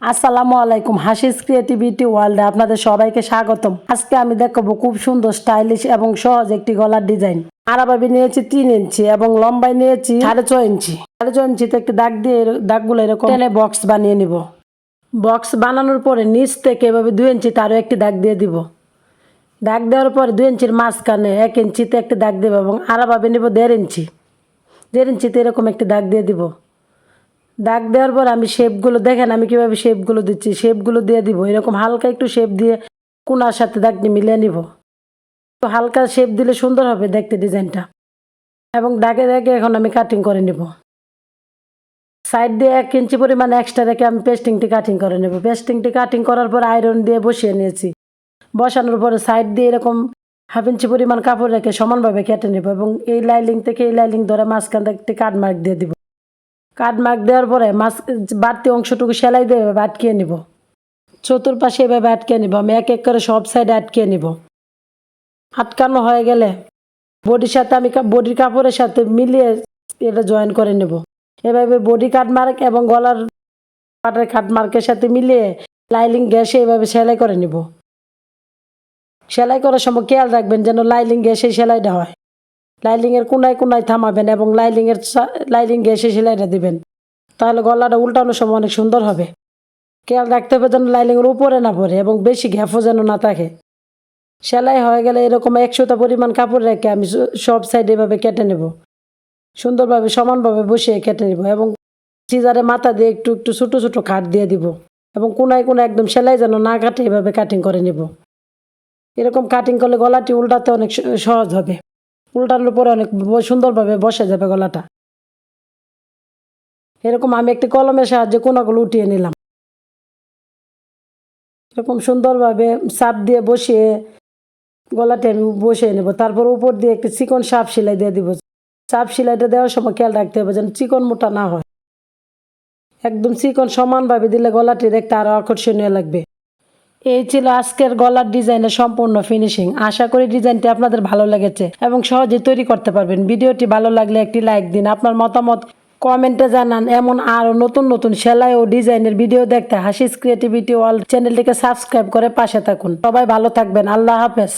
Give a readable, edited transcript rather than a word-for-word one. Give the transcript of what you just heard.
আসসালামু আলাইকুম, হাসিস ক্রিয়েটিভিটি ওয়ার্ল্ডে আপনাদের সবাইকে স্বাগতম। আজকে আমি দেখাবো খুব সুন্দর স্টাইলিশ এবং সহজ একটি গলার ডিজাইন। আড়াভাবে নিয়েছি 3 ইঞ্চি এবং লম্বায় নিয়েছি 6.5 ইঞ্চি। 6.5 ইঞ্চিতে একটি দাগ দিয়ে দাগগুলো এরকম টেনে বক্স বানিয়ে নিব। বক্স বানানোর পরে নিচ থেকে এভাবে 2 ইঞ্চিতে আরও একটি দাগ দিয়ে দিব। দাগ দেওয়ার পরে 2 ইঞ্চির মাঝখানে 1 ইঞ্চিতে একটি দাগ দেবো এবং আড়াভাবে নিব 1.5 ইঞ্চি। 1.5 ইঞ্চিতে এরকম একটি দাগ দিয়ে দিব। দাগ দেওয়ার পর আমি শেপগুলো দেখেন আমি কীভাবে শেপগুলো দিচ্ছি, শেপগুলো দিয়ে দিব। এরকম হালকা একটু শেপ দিয়ে কোনার সাথে দাগটি মিলিয়ে নিব। তো হালকা শেপ দিলে সুন্দর হবে দেখতে ডিজাইনটা। এবং দাগে দাগে এখন আমি কাটিং করে নেব। সাইড দিয়ে 1 ইঞ্চি পরিমাণ এক্সট্রা রেখে আমি পেস্টিংটি কাটিং করে নেব। পেস্টিংটি কাটিং করার পর আয়রন দিয়ে বসিয়ে নিয়েছি। বসানোর পরে সাইড দিয়ে এরকম 1/2 ইঞ্চি পরিমাণ কাপড় রেখে সমানভাবে কেটে নেব এবং এই লাইলিং থেকে এই লাইলিং ধরে মাঝখান থেকে একটি কাট মার্ক দিয়ে দিব। কাট মার্ক দেওয়ার পরে বাড়তি অংশটুকু সেলাই দিয়ে এভাবে আটকিয়ে নিব। চতুর্পাশে এভাবে আটকিয়ে নিব। আমি এক এক করে সব সাইডে আটকিয়ে নিব। আটকানো হয়ে গেলে বডির সাথে আমি বডির কাপড়ের সাথে মিলিয়ে এটা জয়েন করে নেব। এভাবে বডি কাট মার্ক এবং গলার পাটের কাট মার্কের সাথে মিলিয়ে লাইলিং গ্যাসে এভাবে সেলাই করে নিব। সেলাই করার সময় খেয়াল রাখবেন যেন লাইলিং গ্যাসে সেলাইটা হয়। লাইলিংয়ের কোনায় কোনায় থামাবেন এবং লাইলিং গ্যাসে সেলাইটা দিবেন, তাহলে গলাটা উল্টানোর সময় অনেক সুন্দর হবে। খেয়াল রাখতে হবে যেন লাইলিংয়ের উপরে না পড়ে এবং বেশি গ্যাপও যেন না থাকে। সেলাই হয়ে গেলে এরকম 100টা পরিমাণ কাপড় রেখে আমি সব সাইডে এভাবে কেটে নেব। সুন্দরভাবে সমানভাবে বসিয়ে কেটে নেব এবং সিজারে মাথা দিয়ে একটু একটু ছোটো ছোটো কাট দিয়ে দিব এবং কোনায় কোনায় একদম সেলাই যেন না কাটে এভাবে কাটিং করে নেব। এরকম কাটিং করলে গলাটি উল্টাতে অনেক সহজ হবে। উল্টানোর পরে অনেক সুন্দরভাবে বসে যাবে গলাটা। এরকম আমি একটি কলমের সাহায্যে কোনাগুলো উঠিয়ে নিলাম। এরকম সুন্দরভাবে চাপ দিয়ে বসিয়ে গলাটি আমি বসিয়ে নেব। তারপর উপর দিয়ে একটি চিকন সাপ সেলাই দিয়ে দিব। চাপ সেলাইটা দেওয়ার সময় খেয়াল রাখতে হবে যেন চিকন মোটা না হয়। একদম চিকন সমানভাবে দিলে গলাটি দেখতে আরও আকর্ষণীয় লাগবে। এই ছিল আজকের গলার ডিজাইনের সম্পূর্ণ ফিনিশিং। আশা করি ডিজাইনটি আপনাদের ভালো লেগেছে এবং সহজে তৈরি করতে পারবেন। ভিডিওটি ভালো লাগলে একটি লাইক দিন। আপনার মতামত কমেন্টে জানান। এমন আরও নতুন নতুন সেলাই ও ডিজাইনের ভিডিও দেখতে হাসিস ক্রিয়েটিভিটি ওয়ার্ল্ড চ্যানেলটিকে সাবস্ক্রাইব করে পাশে থাকুন। সবাই ভালো থাকবেন। আল্লাহ হাফেজ।